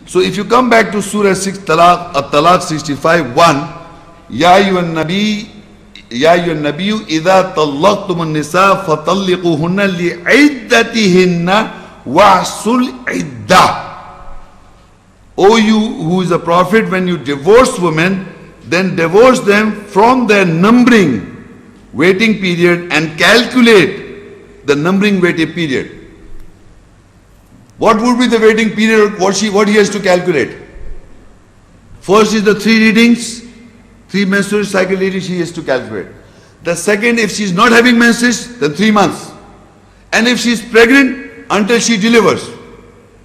So if you come back to Surah 6 Talaq, At-Talaq 65:1, Ya ayyuhan nabiyyu idha tallaqtumun nisa fatalliquhunna li'iddatihinna wa'sul iddah. O you who is a prophet, when you divorce women, then divorce them from their numbering waiting period and calculate the numbering waiting period. What would be the waiting period? What he has to calculate? First is the 3 readings, 3 menstrual cycle readings she has to calculate. The second, if she is not having menses, then 3 months. And if she is pregnant, until she delivers.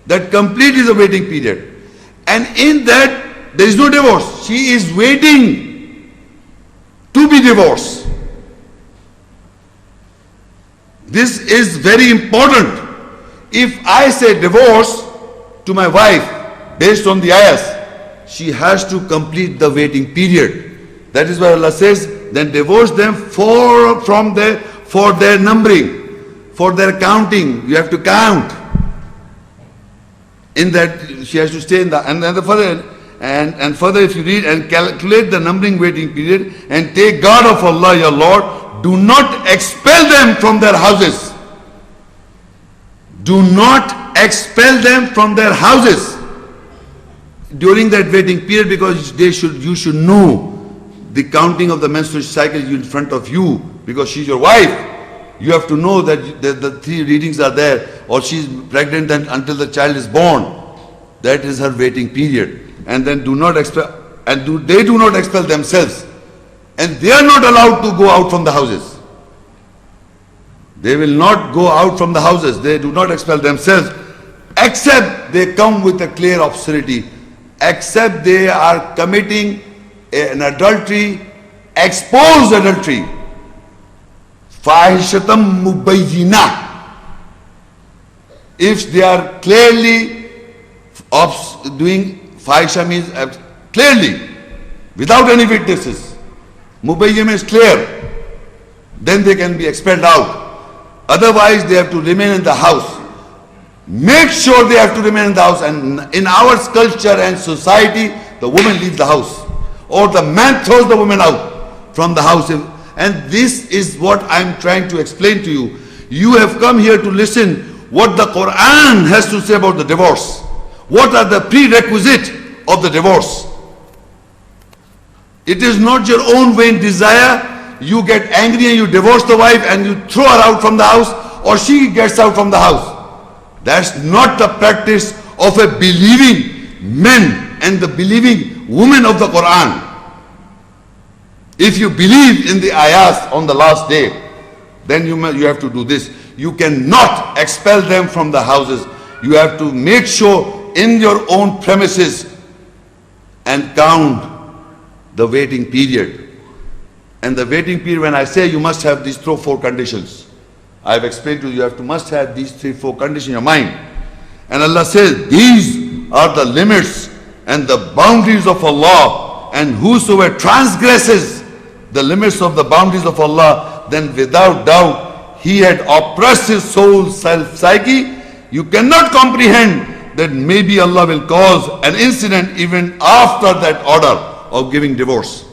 That complete is the waiting period. And in that, there is no divorce. She is waiting to be divorced. This is very important. If I say divorce to my wife based on the ayahs, she has to complete the waiting period. That is why Allah says, then divorce them for their numbering, for their counting. You have to count. In that she has to stay in the and further if you read and calculate the numbering waiting period and take guard of Allah your Lord, do not expel them from their houses. Do not expel them from their houses during that waiting period, because you should know the counting of the menstrual cycle in front of you, because she's your wife. You have to know that the 3 readings are there, or she's pregnant until the child is born. That is her waiting period. And then do not expel, and they do not expel themselves. And they are not allowed to go out from the houses. They will not go out from the houses. They do not expel themselves, except they come with a clear obscenity, except they are committing an adultery, exposed adultery. Fahishatam mubayyina. If they are clearly doing fahisha, means clearly, without any witnesses. Mubayyina is clear. Then they can be expelled out. Otherwise, they have to remain in the house. Make sure they have to remain in the house. And in our culture and society, the woman leaves the house, or the man throws the woman out from the house. And this is what I'm trying to explain to you. You have come here to listen what the Quran has to say about the divorce. What are the prerequisites of the divorce? It is not your own vain desire. You get angry and you divorce the wife and you throw her out from the house, or she gets out from the house. That's not the practice of a believing man and the believing woman of the Quran. If you believe in the ayahs on the last day, then you have to do this. You cannot expel them from the houses. You have to make sure in your own premises and count the waiting period. And the waiting period, when I say you must have these 4 conditions, I have explained to you, must have these 3-4 conditions in your mind. And Allah says, these are the limits and the boundaries of Allah, and whosoever transgresses the limits of the boundaries of Allah, then without doubt he had oppressed his soul, psyche. You cannot comprehend that maybe Allah will cause an incident even after that order of giving divorce.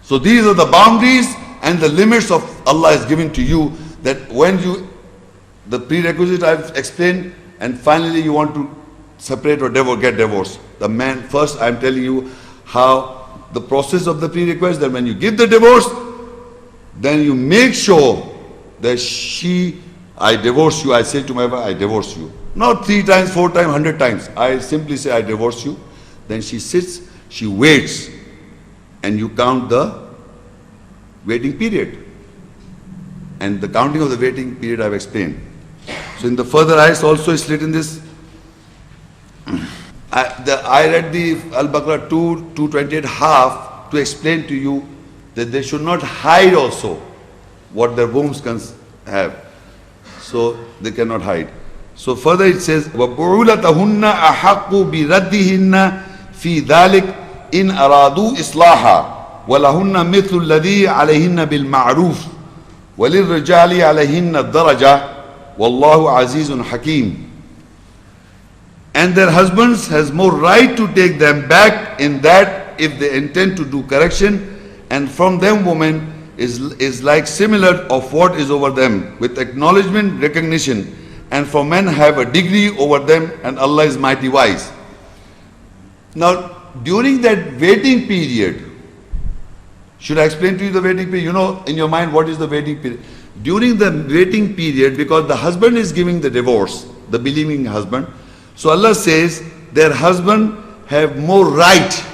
So these are the boundaries and the limits of Allah is given to you, that when the prerequisite I've explained, and finally you want to separate or get divorced. The man, first I'm telling you how the process of the prerequisite, that when you give the divorce, then you make sure that I divorce you. I say to my wife, I divorce you. Not 3 times, 4 times, 100 times. I simply say, I divorce you. Then she sits, she waits, and you count the waiting period. And the counting of the waiting period I've explained. So in the further ayahs also is written this. I read the Al-Baqarah 228 half to explain to you that they should not hide also what their wombs can have. So they cannot hide. So further it says, وَبُعُولَتَهُنَّ أَحَقُّ بِرَدِّهِنَّ فِي ذَلِكَ إِنْ أَرَادُوا إِصْلَاحًا وَلَهُنَّ مِثْلُ الَّذِي عَلَيْهِنَّ بِالْمَعْرُوفِ وَلِلرِّجَالِ عَلَيْهِنَّ الدَّرَجَةُ وَاللَّهُ عَزِيزٌ حَكِيمٌ. and their husbands has more right to take them back in that if they intend to do correction, and from them woman is like similar of what is over them with acknowledgement, recognition, and for men have a degree over them, and Allah is mighty wise. Now during that waiting period, should I explain to you the waiting period? You know in your mind what is the waiting period? During the waiting period, because the husband is giving the divorce, the believing husband, so Allah says their husband have more right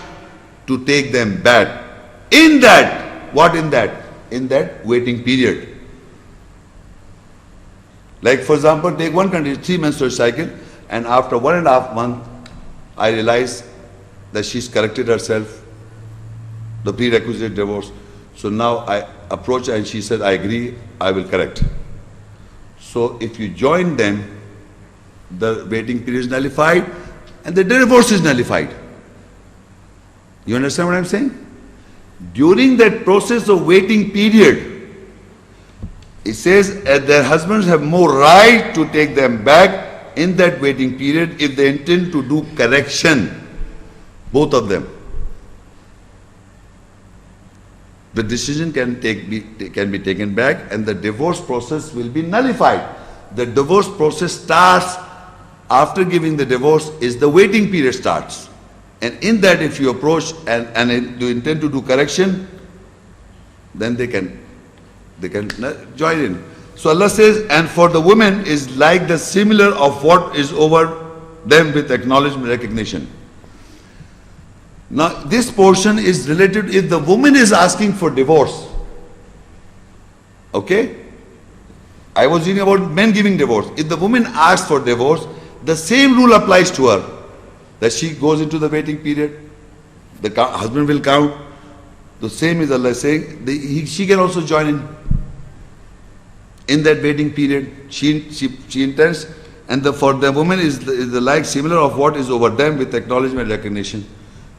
to take them back. In that, what in that? In that waiting period. Like for example, take one condition, 3 menstrual cycle, and after 1.5 months, I realize that she's corrected herself, the prerequisite divorce. So now I approach her and she said, I agree, I will correct. So if you join them, the waiting period is nullified and the divorce is nullified. You understand what I'm saying? During that process of waiting period, it says their husbands have more right to take them back in that waiting period if they intend to do correction, both of them. The decision can be taken back and the divorce process will be nullified. The divorce process starts after giving the divorce, is the waiting period starts. And in that if you approach and you intend to do correction, then they can join in. So Allah says, and for the women is like the similar of what is over them with acknowledgement, recognition. Now this portion is related if the woman is asking for divorce. Okay? I was reading about men giving divorce. If the woman asks for divorce, the same rule applies to her. That she goes into the waiting period, the husband will count. The same is Allah saying, she can also join in that waiting period. She intends, and for the woman is the like similar of what is over them with acknowledgement, recognition.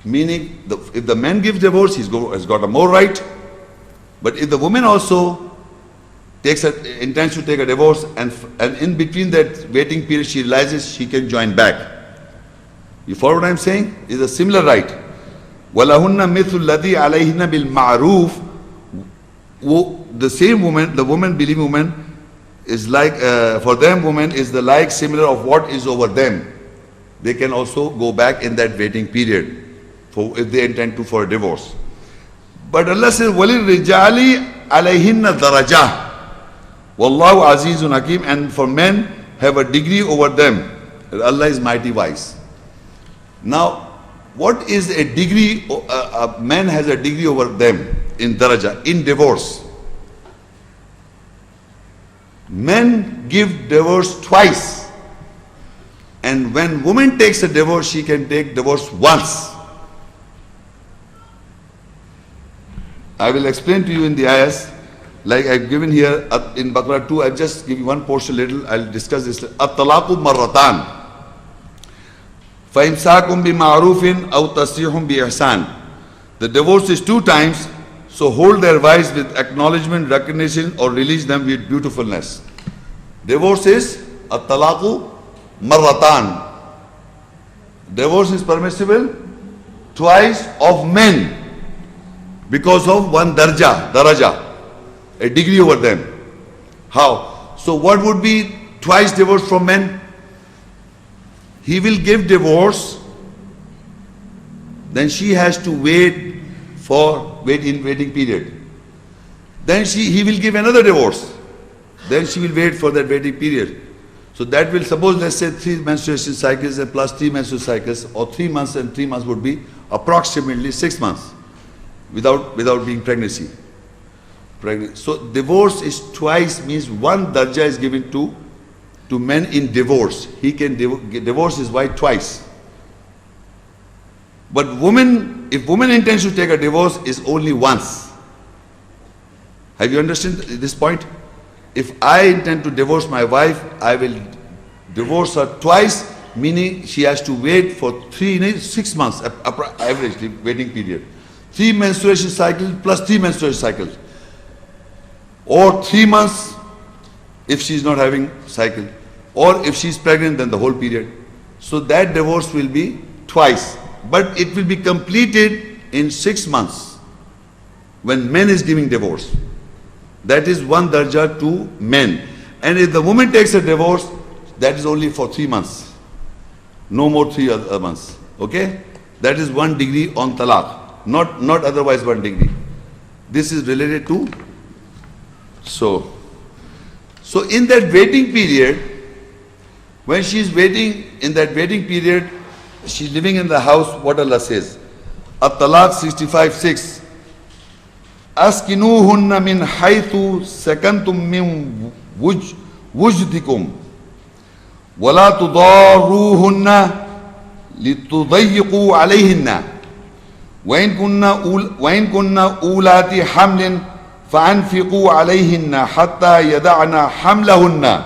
Meaning, if the man gives divorce, has got a more right. But if the woman also intends to take a divorce, and in between that waiting period, she realizes she can join back. You follow what I'm saying? It's a similar right. وَلَهُنَّ مِثُلُ الَّذِي عَلَيْهِنَّ بِالْمَعْرُوفِ. The same woman, the woman, believing woman, is like, for them woman is the like similar of what is over them. They can also go back in that waiting period if they intend to for a divorce. But Allah says, وَلِلْرِجَالِ عَلَيْهِنَّ دَرَجَةٌ وَاللَّهُ عَزِيزٌ حَكِيمٌ. And for men have a degree over them. Allah is mighty wise. Now, what is a degree? A man has a degree over them in daraja, in divorce. Men give divorce twice. And when woman takes a divorce, she can take divorce once. I will explain to you in the ayahs, like I've given here in Baqarah 2, I'll just give you one portion little, I'll discuss this. At-Talaaq marratan. فَإِمْسَاكُمْ بِمَعْرُوفٍ أَوْ تَسْرِيحٌ بِإِحْسَانٍ. The divorce is 2 times, so hold their wives with acknowledgement, recognition, or release them with beautifulness. Divorce is At-Talaaq marratan. Divorce is permissible twice of men because of one daraja, a degree over them. How? So what would be twice divorce from men? He will give divorce, then she has to wait for waiting period. Then he will give another divorce. Then she will wait for that waiting period. So that will, suppose let's say 3 menstruation cycles and plus 3 menstrual cycles, or 3 months and 3 months would be approximately 6 months without being pregnancy. So divorce is twice, means one darja is given to men in divorce. He can divorce his wife twice. But if woman intends to take a divorce, is only once. Have you understood this point? If I intend to divorce my wife, I will divorce her twice, meaning she has to wait for 6 months, average waiting period. 3 menstruation cycles plus 3 menstruation cycles. Or 3 months if she is not having cycle. Or if she is pregnant, then the whole period. So that divorce will be twice. But it will be completed in 6 months when man is giving divorce. That is one darja to men. And if the woman takes a divorce, that is only for 3 months. No more 3 other months. Okay? That is 1 degree on talaq. Not otherwise 1 degree. This is related to. So in that waiting period, when she is waiting, in that waiting period, she is living in the house, what Allah says. At-Talaaq 65:6. Askinuhunna min haythu sakantum min wujdikum wala tudarruhunna litudayyiqu alayhinna wa in kunna ulati hamlin فأنفقوا عليهن حتى يدعن حملهن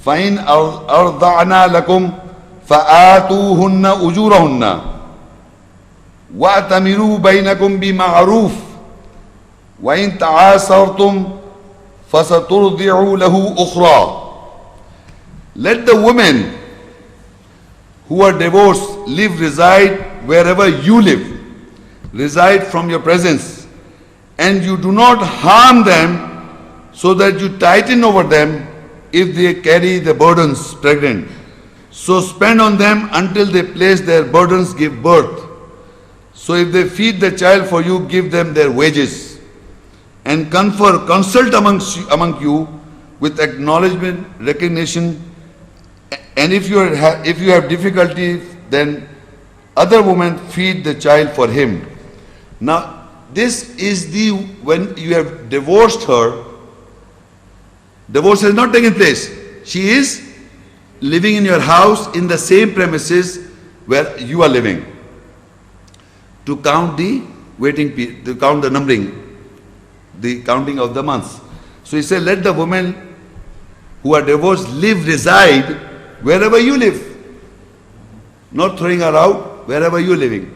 فإن أرضعن لكم فآتوهن أجورهن وأتمروا بينكم بمعروف وإن تعاسرتم فسترضع له أخرى. Let the women who are divorced reside wherever you live, reside from your presence. And you do not harm them so that you tighten over them if they carry the burdens pregnant. So spend on them until they place their burdens, give birth. So if they feed the child for you, give them their wages. And consult among you with acknowledgement, recognition. And if you have difficulty, then other women feed the child for him. Now, this is when you have divorced her, divorce has not taken place. She is living in your house in the same premises where you are living. To count the waiting period, to count the numbering, the counting of the months. So he said, let the women who are divorced reside wherever you live. Not throwing her out, wherever you are living.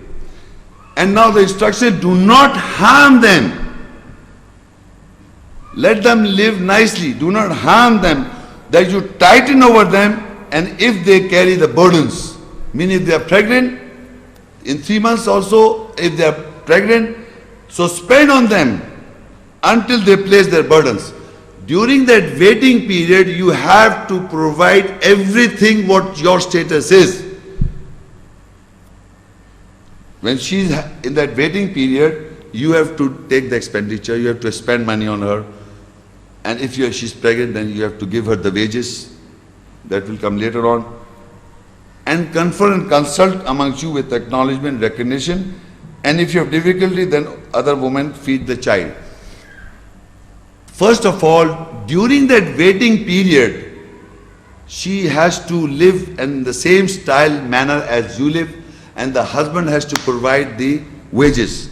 And now the instruction, do not harm them. Let them live nicely. Do not harm them. That you tighten over them, and if they carry the burdens, meaning if they are pregnant, in 3 months also, if they are pregnant, so spend on them until they place their burdens. During that waiting period, you have to provide everything what your status is. When she's in that waiting period, you have to take the expenditure, you have to spend money on her. And if she's pregnant, then you have to give her the wages. That will come later on. And confer and consult amongst you with acknowledgement, recognition. And if you have difficulty, then other women feed the child. First of all, during that waiting period, she has to live in the same style, manner as you live. And the husband has to provide the wages.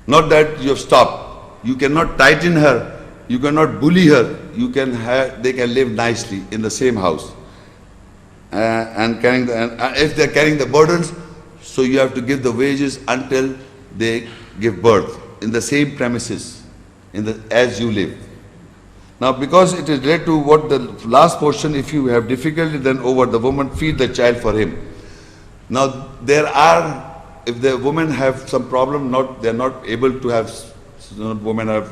Not that you have stopped. You cannot tighten her. You cannot bully her. They can live nicely in the same house. And if they are carrying the burdens, so you have to give the wages until they give birth in the same premises as you live. Now, because it is related to what the last portion, if you have difficulty, then over the woman feed the child for him. Now, if the women have some problem, they are not able to have, women have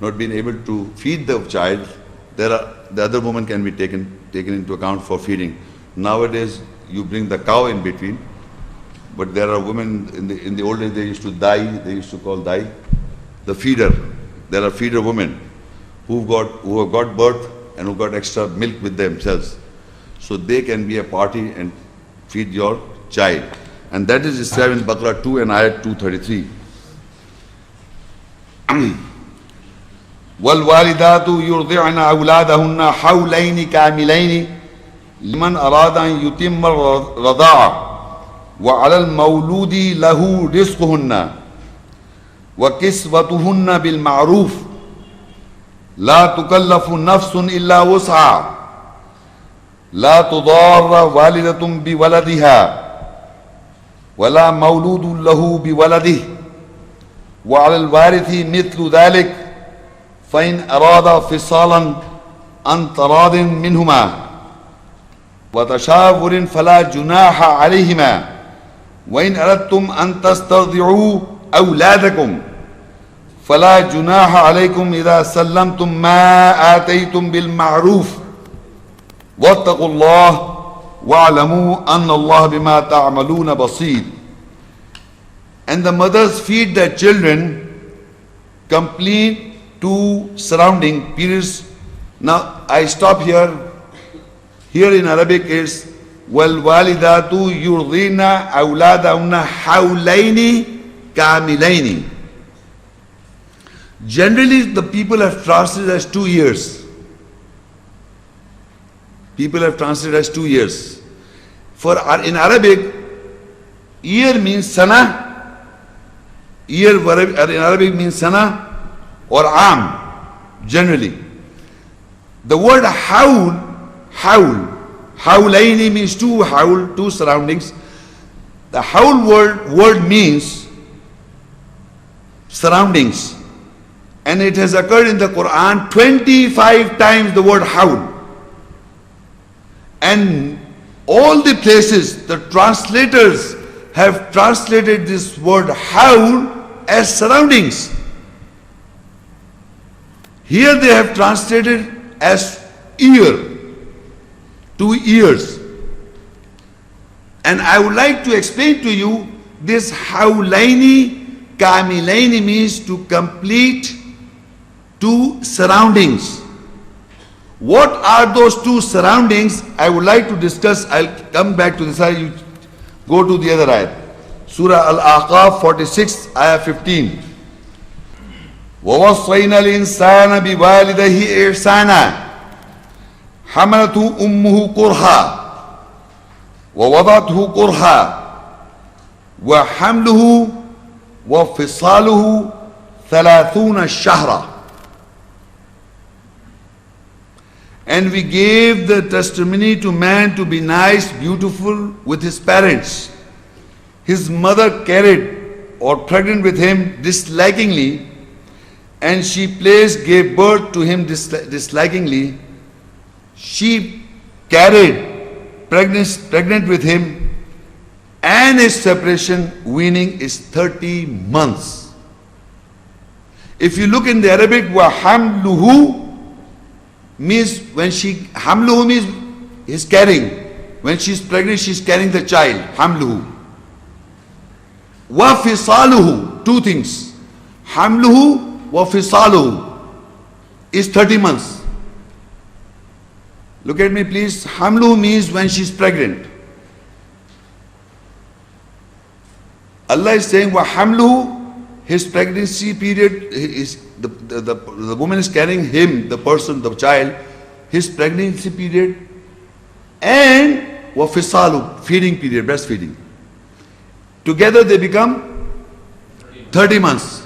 not been able to feed the child, the other woman can be taken into account for feeding. Nowadays, you bring the cow in between, but there are women, in the old days they used to call dai, the feeder. There are feeder women who have got birth and who got extra milk with themselves. So they can be a party and feed your child. And that is described in Baqarah 2 and Ayat 233. وَالْوَالِدَاتُ يُرْضِعْنَ أَوْلَادَهُنَّ حَوْلَيْنِ كَامِلَيْنِ لِمَنْ أَرَادَ أَنْ يُتِمَّ الرَّضَاعَةَ وَعَلَى الْمَوْلُودِ لَهُ رِزْقُهُنَّ وَكِسْوَتُهُنَّ بِالْمَعْرُوفِ لَا تُكَلَّفُ نَفْسٌ إِلَّا وُسْعَهَا لَا تُضَارَّ وَالِدَةٌ بِوَلَدِهَا وَلَا مَوْلُودٌ لَهُ بِوَلَدِهِ وَعَلَى الْوَارِثِ مِثْلُ ذَلِكَ فَإِنْ أَرَادَ فِصَالًا عَنْ تَرَاضٍ مِنْهُمَا وتشاور فلا جناح عليهما وإن أردتم أن تسترضعوا أولادكم فلا جناح عليكم إذا سلمتم ما آتيتم بالمعروف واتقوا الله واعلموا أن الله بما تعملون بصير. And the mothers feed their children complete to surrounding periods. Now I stop here. Here in Arabic is وَالْوَالِدَاتُ يُرْضِينَ أَوْلَادَهُنَّ حَوْلَيْنِ كَامِلَيْنِ. Generally the people have translated as 2 years. People have translated as 2 years. In Arabic, year means sana. Year in Arabic means sana or am, generally. The word haul, hawlaini means two haul, two surroundings. The haul word means surroundings. And it has occurred in the Quran 25 times, the word haul. And all the places, the translators have translated this word haul as surroundings. Here they have translated as year, 2 years. And I would like to explain to you this hawlaini kamilaini means to complete 2 surroundings. What are those 2 surroundings? I would like to discuss. I'll come back to this. You go to the other ayat. Surah Al-Ahqaf 46, ayah 15. وَوَصَّيْنَا الْإِنسَانَ بِوَالِدَيْهِ إِحْسَانًا حَمَلَتْهُ أُمُّهُ كُرْهًا وَوَضَعَتْهُ كُرْهًا وَحَمْلُهُ وَفِصَالُهُ 30 شهرًا. And we gave the testimony to man to be nice, beautiful with his parents. His mother carried or pregnant with him dislikingly, and she gave birth to him dislikingly. She carried pregnant with him, and his separation, weaning, is 30 months. If you look in the Arabic, وَحَمْلُهُ means hamluhu means he's carrying. When she's pregnant, she's carrying the child. Hamluhu. Wa fisaluhu, 2 things. Hamluhu wa fisaluhu is 30 months. Look at me please. Hamluhu means when she's pregnant. Allah is saying wa hamluhu, his pregnancy period is the woman is carrying him, the person, the child, his pregnancy period, and wafisalu, feeding period, breastfeeding. Together they become 30 months.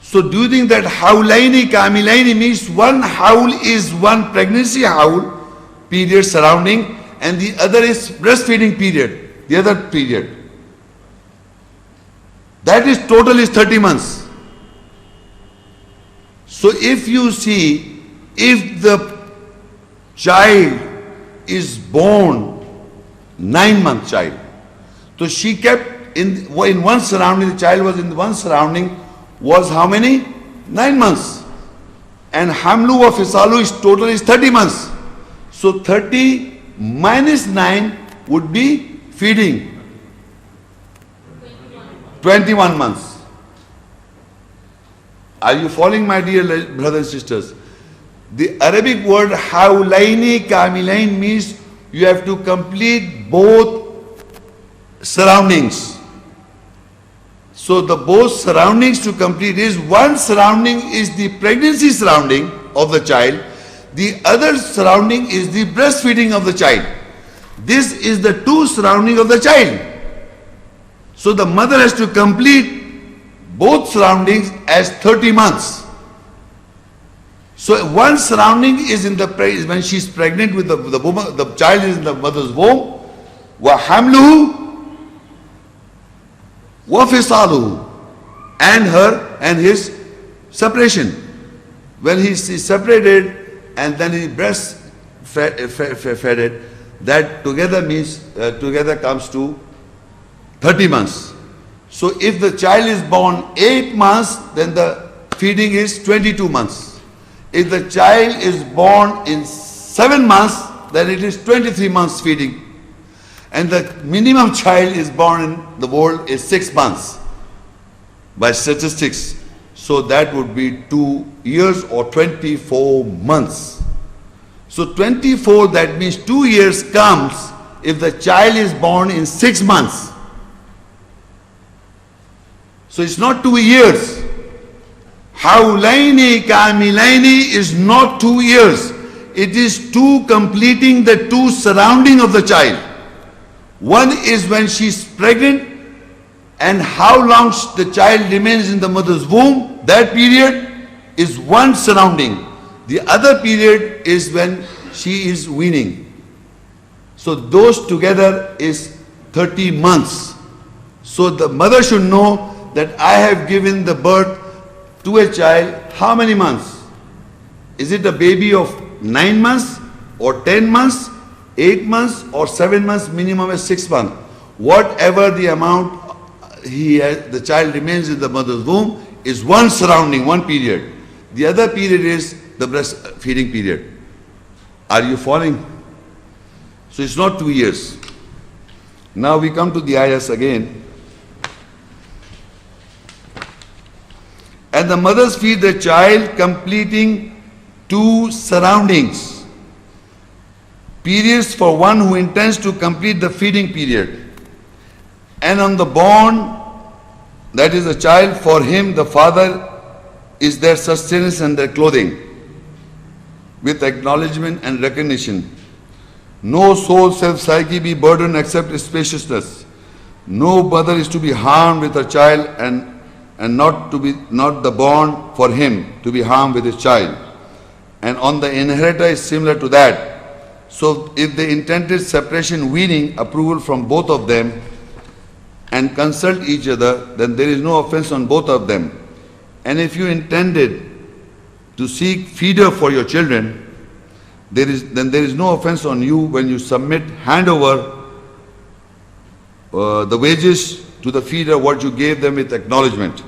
So do you think that hawlaini kamilaini means one haul is one pregnancy haul period surrounding, and the other is breastfeeding period, the other period. That is total is 30 months. So if you see, if the child is born 9-month child, so she kept in one surrounding, the child was in one surrounding, was how many? 9 months. And hamlu wa fisalu is total is 30 months. So 30 minus 9 would be feeding. 21 months. Are you following, my dear brothers and sisters? The Arabic word hawlaini kamilain means you have to complete both surroundings. So the both surroundings to complete is, one surrounding is the pregnancy surrounding of the child, the other surrounding is the breastfeeding of the child. This is the 2 surrounding of the child. So the mother has to complete both surroundings as 30 months. So one surrounding is in the when she's pregnant with the woman, the child is in the mother's womb. Wa hamluhu wa fisaluhu, and her and his separation. When he is separated and then he fed it, that together means, together comes to 30 months. So if the child is born 8 months, then the feeding is 22 months. If the child is born in 7 months, then it is 23 months feeding. And the minimum child is born in the world is 6 months by statistics. So that would be 2 years or 24 months. So 24, that means 2 years comes if the child is born in 6 months. So it's not 2 years. Hawlaini kamilaini is not 2 years. It is 2 completing the 2 surrounding of the child. One is when she's pregnant and how long the child remains in the mother's womb. That period is 1 surrounding. The other period is when she is weaning. So those together is 30 months. So the mother should know that I have given the birth to a child how many months? Is it a baby of 9 months or 10 months, 8 months or 7 months, minimum is 6 months. Whatever the amount the child remains in the mother's womb is 1 surrounding, 1 period. The other period is the breastfeeding period. Are you following? So it's not 2 years. Now we come to the ayahs again. And the mothers feed the child completing 2 surroundings. Periods for one who intends to complete the feeding period. And on the born, that is a child, for him the father is their sustenance and their clothing, with acknowledgement and recognition. No soul self-psyche be burdened except spaciousness. No mother is to be harmed with her child, and not the born for him to be harmed with his child. And on the inheritor is similar to that. So if they intended separation, weaning, approval from both of them, and consult each other, then there is no offense on both of them. And if you intended to seek feeder for your children, then there is no offense on you when you hand over the wages to the feeder, what you gave them with acknowledgement.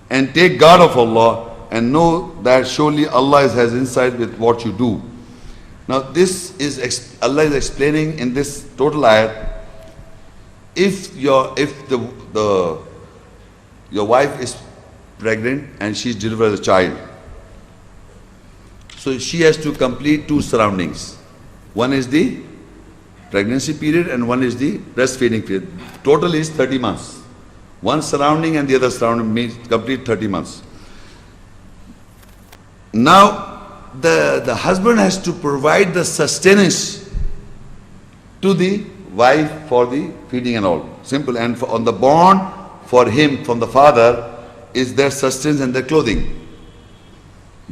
And take guard of Allah, and know that surely Allah has insight with what you do. Now this is, Allah is explaining in this total ayat, if your wife is pregnant and she delivers a child, so she has to complete 2 surroundings. One is the pregnancy period and one is the breastfeeding period. Total is 30 months. 1 surrounding and the other surrounding means complete 30 months. Now the husband has to provide the sustenance to the wife for the feeding and all. Simple. And on the born, for him, from the father, is their sustenance and their clothing.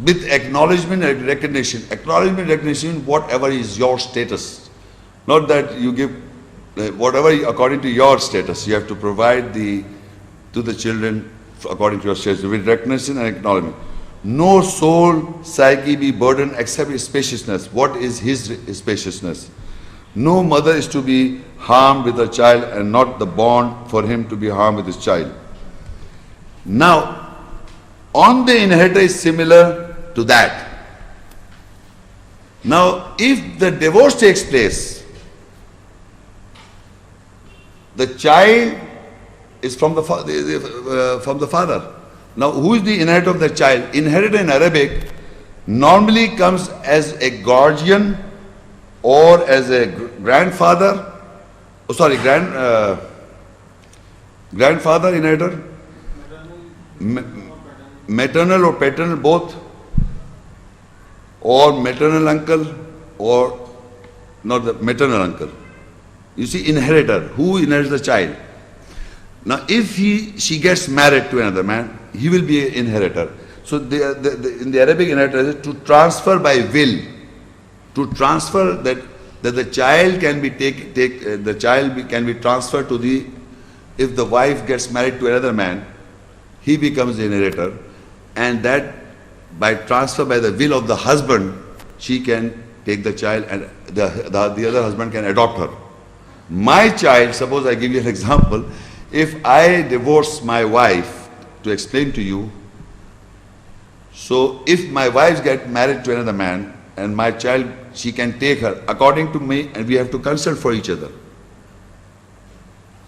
With acknowledgement and recognition. Acknowledgement and recognition, whatever is your status. Not that you give whatever according to your status. You have to provide to the children according to your status, with recognition and acknowledgement. No soul psyche be burdened except his spaciousness. What is his spaciousness? No mother is to be harmed with her child, and not the born for him to be harmed with his child. Now, on the inheritor is similar to that. Now, if the divorce takes place, the child is from the father. Now, who is the inheritor of the child? Inheritor in Arabic normally comes as a guardian or as a grandfather. Oh, sorry, grandfather inheritor? Maternal or paternal, both? Or maternal uncle, or not the maternal uncle? You see, inheritor. Who inherits the child? Now, if she gets married to another man, he will be an inheritor. So, in the Arabic, inheritor is to transfer by will. To transfer that the child can be can be transferred to the. If the wife gets married to another man, he becomes the inheritor, and that by transfer by the will of the husband, she can take the child and the other husband can adopt her. My child, suppose I give you an example, if I divorce my wife, to explain to you, so if my wife gets married to another man and my child, she can take her according to me, and we have to consult for each other.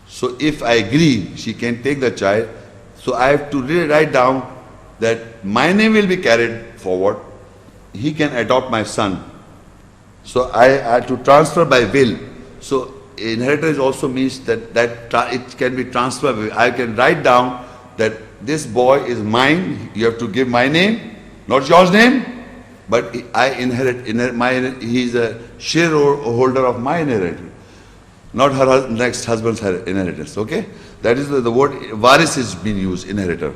So if I agree, she can take the child. So I have to really write down that my name will be carried forward. He can adopt my son. So I have to transfer by will. So inheritance also means that it can be transferred. I can write down that this boy is mine. You have to give my name, not yours name, but I inherit he is a shareholder of my inheritance, not her next husband's inheritance. Okay, that is the word waris is being used, inheritor.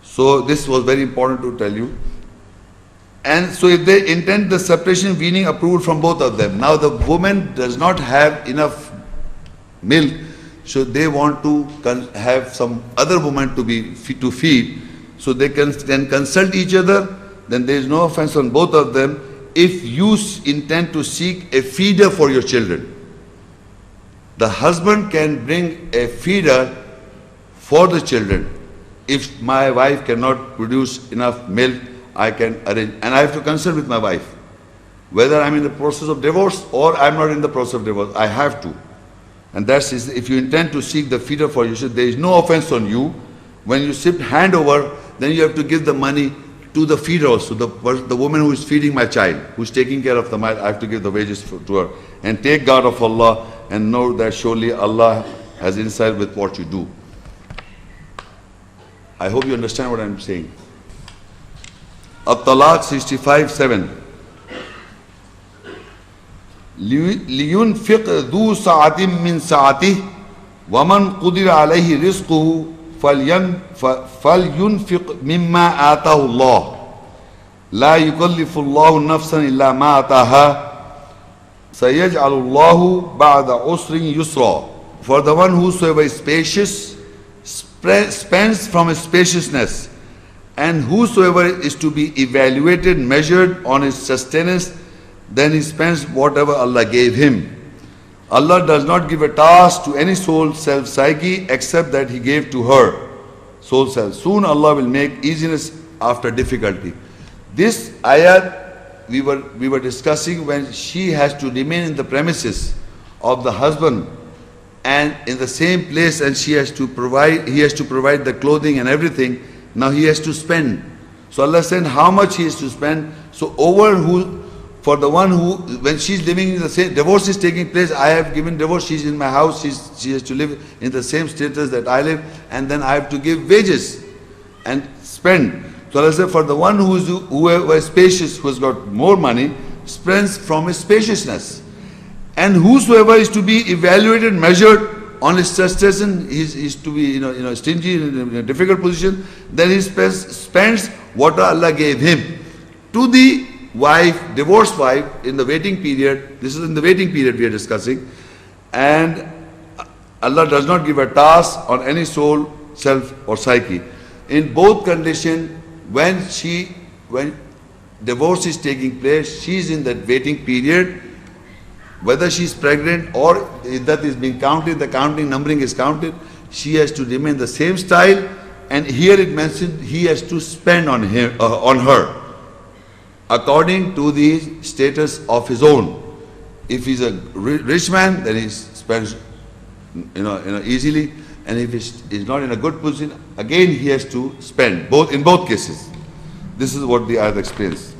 So this was very important to tell you. And so if they intend the separation, weaning approved from both of them. Now the woman does not have enough milk, so they want to have some other woman to feed. So they can consult each other. Then there is no offense on both of them. If you intend to seek a feeder for your children, the husband can bring a feeder for the children. If my wife cannot produce enough milk, I can arrange, and I have to consult with my wife. Whether I'm in the process of divorce or I'm not in the process of divorce, I have to. And that's if you intend to seek the feeder for your children, there is no offense on you. When you shift hand over, then you have to give the money to the feeder also, the woman who is feeding my child, who is taking care of the child. I have to give the wages to her. And take guard of Allah and know that surely Allah has insight with what you do. I hope you understand what I'm saying. At-Talaaq 65:7. لينفق ذو سعة من سعته ومن قدر عليه رزقه فلينفق مما آتاه الله لا يكلف الله نفسا إلا ما آتاها سيجعل الله بعد عسر يسرا. For the one whosoever is spacious spends from his spaciousness, and whosoever is to be evaluated, measured on his sustenance, then he spends whatever Allah gave him. Allah does not give a task to any soul, self, psyche, except that He gave to her, soul, self. Soon Allah will make easiness after difficulty. This ayat we were discussing when she has to remain in the premises of the husband and in the same place, and he has to provide the clothing and everything. Now he has to spend. So Allah said how much he has to spend. So for the one who, when she's living in the same, divorce is taking place, I have given divorce, she's in my house, she has to live in the same status that I live, and then I have to give wages and spend. So Allah said for the one whoever is spacious, who has got more money, spends from his spaciousness. And whosoever is to be evaluated, measured on his sustenance, is to be stingy, in a difficult position, then he spends what Allah gave him. To the wife, divorced wife, in the waiting period, this is in the waiting period we are discussing, and Allah does not give a task on any soul, self or psyche. In both conditions, when divorce is taking place, she is in that waiting period, whether she is pregnant or that is being counted, the numbering is counted, she has to remain the same style, and here it mentioned he has to spend on her according to the status of his own. If he's a rich man, then he spends easily, and if he's not in a good position, again he has to spend, in both cases. This is what the ayat explains.